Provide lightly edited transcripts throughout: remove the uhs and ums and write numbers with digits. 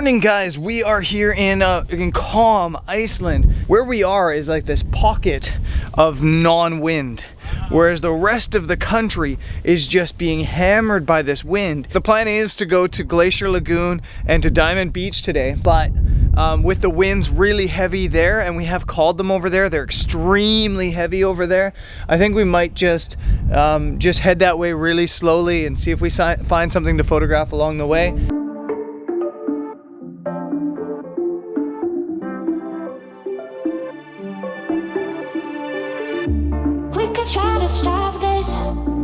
morning, guys. We are here in calm Iceland. Where we are is like this pocket of non-wind, whereas the rest of the country is just being hammered by this wind. The plan is to go to Glacier Lagoon and to Diamond Beach today, but with the winds really heavy there, and we have called them over there, they're extremely heavy over there. I think we might just head that way really slowly and see if we find something to photograph along the way. We could try to stop this,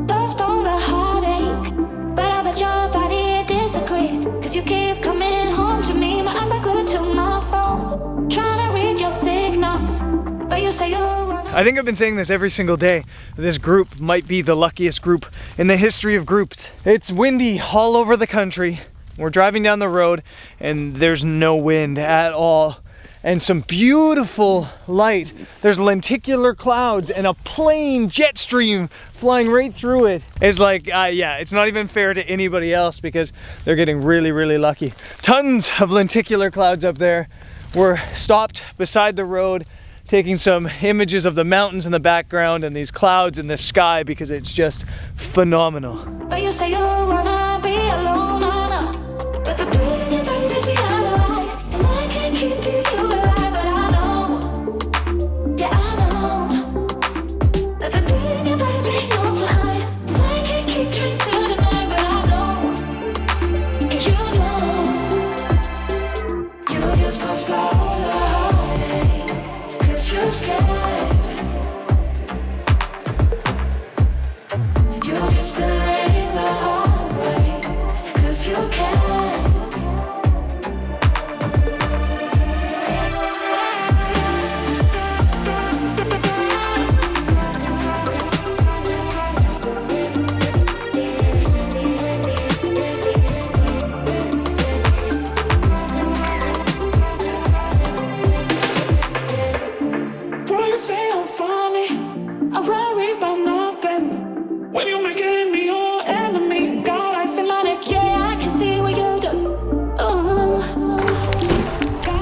postpone the heartache, but I bet your body disagree, cause you keep coming home to me. My eyes are glued to my phone, trying to read your signals, but you say you're... I think I've been saying this every single day. This group might be the luckiest group in the history of groups. It's windy all over the country. We're driving down the road and there's no wind at all. And some beautiful light. There's lenticular clouds and a plain jet stream flying right through it. It's like, yeah, it's not even fair to anybody else because they're getting really, really lucky. Tons of lenticular clouds up there. We're stopped beside the road, taking some images of the mountains in the background and these clouds in the sky because it's just phenomenal. But you say you wanna be alone, but the pain in your body leaves me paralyzed, and I can't keep feeling you alive, but I know, yeah I know, that the pain in your body being known so high, and I can't keep trying to deny, but I know, and you know, you just postpone the heartache, cause you're scared, you just delay the heartbreak, cause you can't.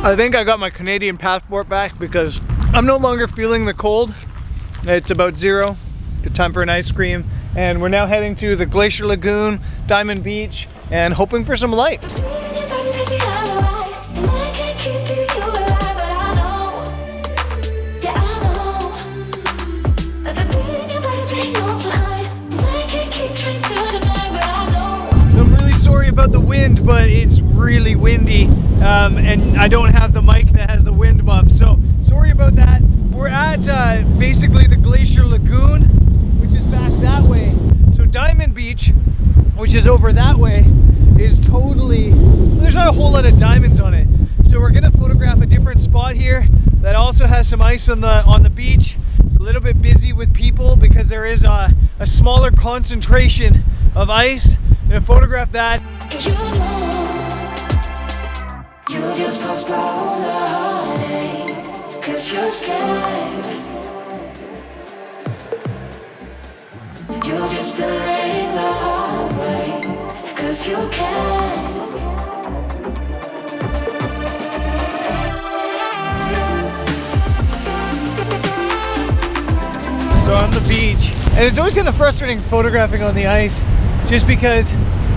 I think I got my Canadian passport back because I'm no longer feeling the cold. It's about zero. Good time for an ice cream. And we're now heading to the Glacier Lagoon, Diamond Beach, and hoping for some light. I'm really sorry about the wind, but it's really windy. And I don't have the mic that has the wind buff, so sorry about that. We're at basically the Glacier Lagoon, which is back that way. So Diamond Beach, which is over that way, is totally, there's not a whole lot of diamonds on it. So we're gonna photograph a different spot here that also has some ice on the beach. It's a little bit busy with people because there is a smaller concentration of ice. I'm gonna photograph that. You know, you just postpone the heartache, cause you're scared. You just delay the heartbreak, cause you can. So on the beach, and it's always kind of frustrating photographing on the ice just because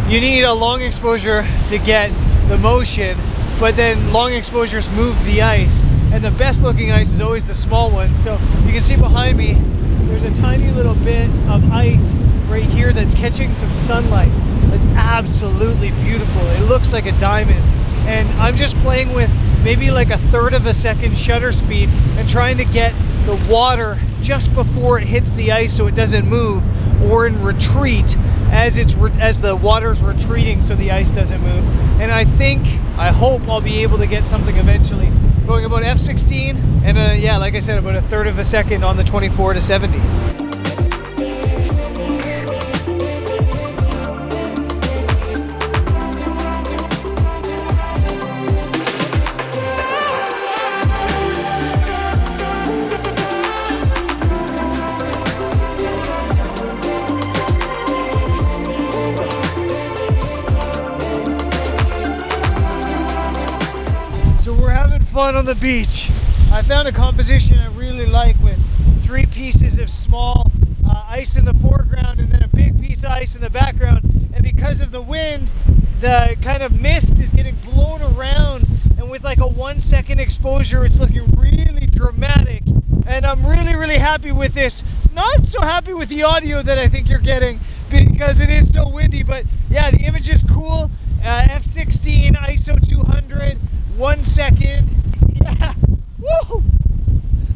you need a long exposure to get the motion, but then long exposures move the ice, and the best looking ice is always the small one. So you can see behind me there's a tiny little bit of ice right here that's catching some sunlight. It's absolutely beautiful. It looks like a diamond, and I'm just playing with maybe like 1/3 of a second shutter speed and trying to get the water just before it hits the ice so it doesn't move, or in retreat as the water's retreating so the ice doesn't move. And I hope I'll be able to get something eventually. Going about f/16 and yeah, like I said, about 1/3 of a second on the 24 to 70. fun on the beach. I found a composition I really like with 3 pieces of small ice in the foreground and then a big piece of ice in the background. And because of the wind, the kind of mist is getting blown around, and with like a 1 second exposure, it's looking really dramatic. And I'm really happy with this. Not so happy with the audio that I think you're getting because it is so windy, but yeah, the image is cool. F16 ISO 200, 1 second. Yeah, woo!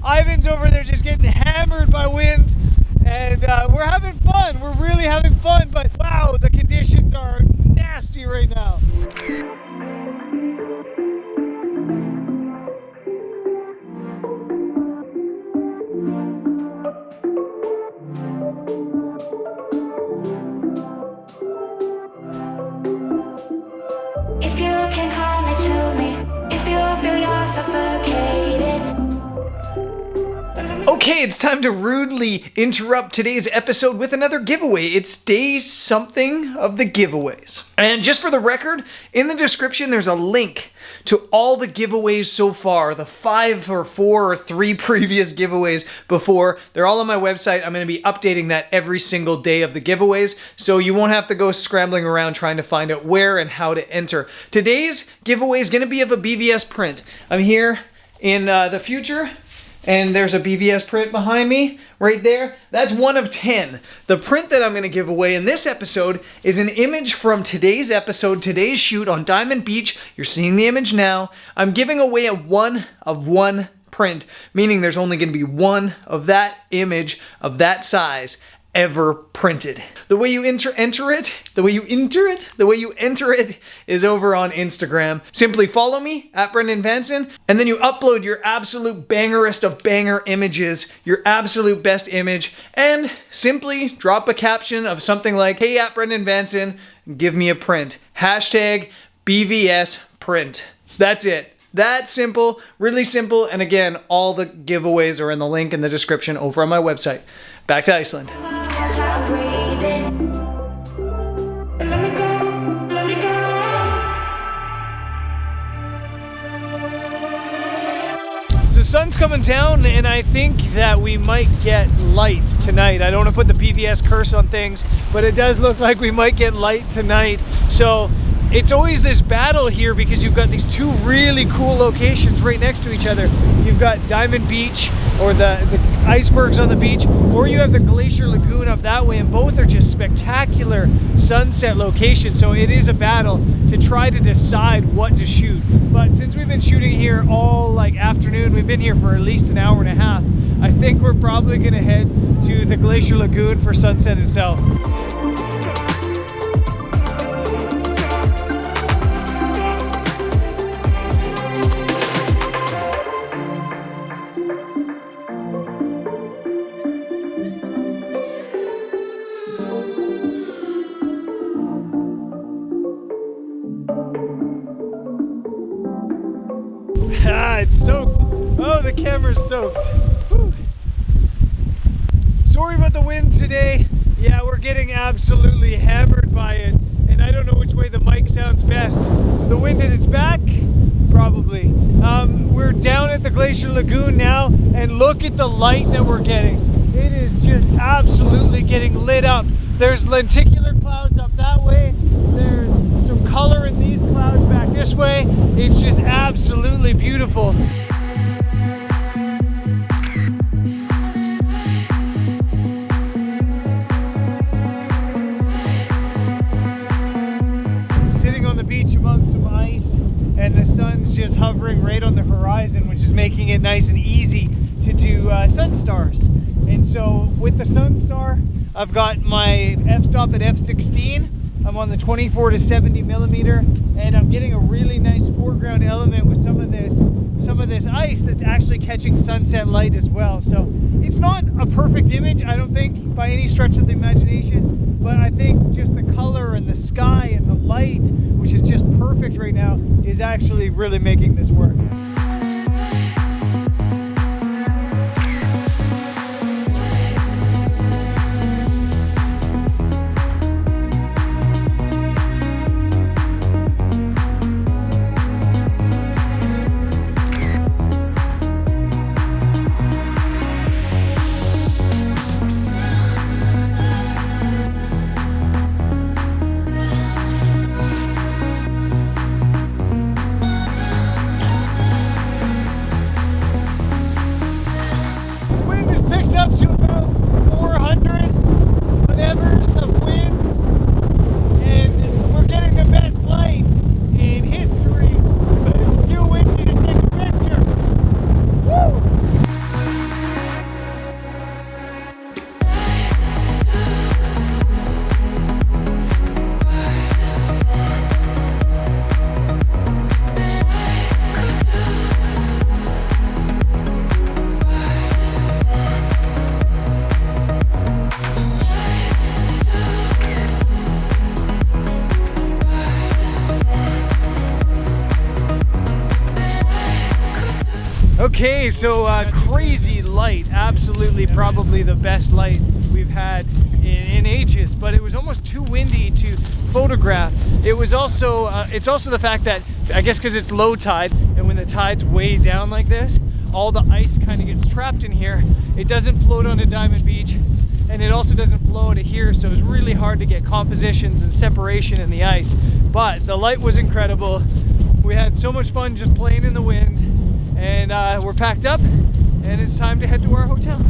Ivan's over there just getting hammered by wind, and we're having fun. We're really having fun, but wow, the conditions are nasty right now. If you can call me to me, if you feel you're suffocating. Okay, it's time to rudely interrupt today's episode with another giveaway. It's day something of the giveaways. And just for the record, in the description there's a link to all the giveaways so far, the 5 or 4 or 3 previous giveaways before. They're all on my website. I'm going to be updating that every single day of the giveaways, so you won't have to go scrambling around trying to find out where and how to enter. Today's giveaway is going to be of a BVS print. I'm here in the future, and there's a BVS print behind me right there. That's 1 of 10. The print that I'm going to give away in this episode is an image from today's episode, today's shoot on Diamond Beach. You're seeing the image now. I'm giving away a 1 of 1 print, meaning there's only going to be 1 of that image of that size ever printed. The way you enter it is over on Instagram. Simply follow me at Brendan Vanson, and then you upload your absolute bangerest of banger images, your absolute best image, and simply drop a caption of something like, "Hey, at Brendan Vanson, give me a print. Hashtag BVS print." That's it. That simple, really simple. And again, all the giveaways are in the link in the description over on my website. Back to Iceland. Try breathing. Let me go, let me go. The sun's coming down, and I think that we might get light tonight. I don't want to put the BVS curse on things, but it does look like we might get light tonight. So it's always this battle here because you've got these 2 really cool locations right next to each other. You've got Diamond Beach, or the icebergs on the beach, or you have the Glacier Lagoon up that way, and both are just spectacular sunset locations. So it is a battle to try to decide what to shoot. But since we've been shooting here all like afternoon, we've been here for at least an hour and a half, I think we're probably gonna head to the Glacier Lagoon for sunset itself. It's soaked. Oh, the camera's soaked. Whew. Sorry about the wind today. Yeah, we're getting absolutely hammered by it, and I don't know which way the mic sounds best. The wind at its back? Probably. We're down at the Glacier Lagoon now, and look at the light that we're getting. It is just absolutely getting lit up. There's lenticular clouds up that way. There's some color in these clouds back this way. It's just absolutely beautiful. Sitting on the beach amongst some ice, and the sun's just hovering right on the horizon, which is making it nice and easy to do sun stars. And so with the Sunstar, I've got my f-stop at f16. I'm on the 24 to 70 millimeter, and I'm getting a really nice foreground element with some of this ice that's actually catching sunset light as well. So it's not a perfect image, I don't think, by any stretch of the imagination, but I think just the color and the sky and the light, which is just perfect right now, is actually really making this work. Okay, so crazy light, absolutely probably the best light we've had in ages, but it was almost too windy to photograph. It was also, it's also the fact that, I guess because it's low tide, and when the tide's way down like this, all the ice kind of gets trapped in here. It doesn't float onto Diamond Beach, and it also doesn't flow to here, so it's really hard to get compositions and separation in the ice. But the light was incredible. We had so much fun just playing in the wind, and we're packed up, and it's time to head to our hotel.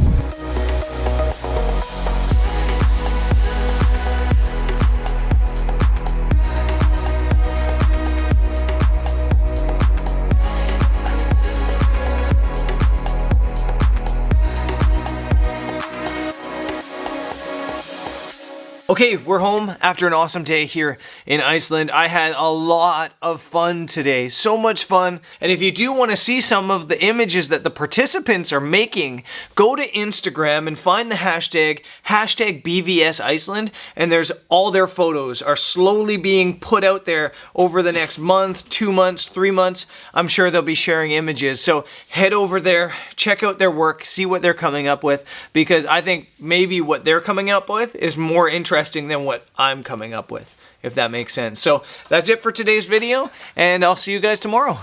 Okay, we're home after an awesome day here in Iceland. I had a lot of fun today, so much fun. And if you do want to see some of the images that the participants are making, go to Instagram and find the hashtag BVS Iceland, and there's all their photos are slowly being put out there over the next month, 2 months, 3 months. I'm sure they'll be sharing images. So head over there, check out their work, see what they're coming up with, because I think maybe what they're coming up with is more interesting than what I'm coming up with, if that makes sense. So that's it for today's video, and I'll see you guys tomorrow.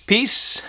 Peace.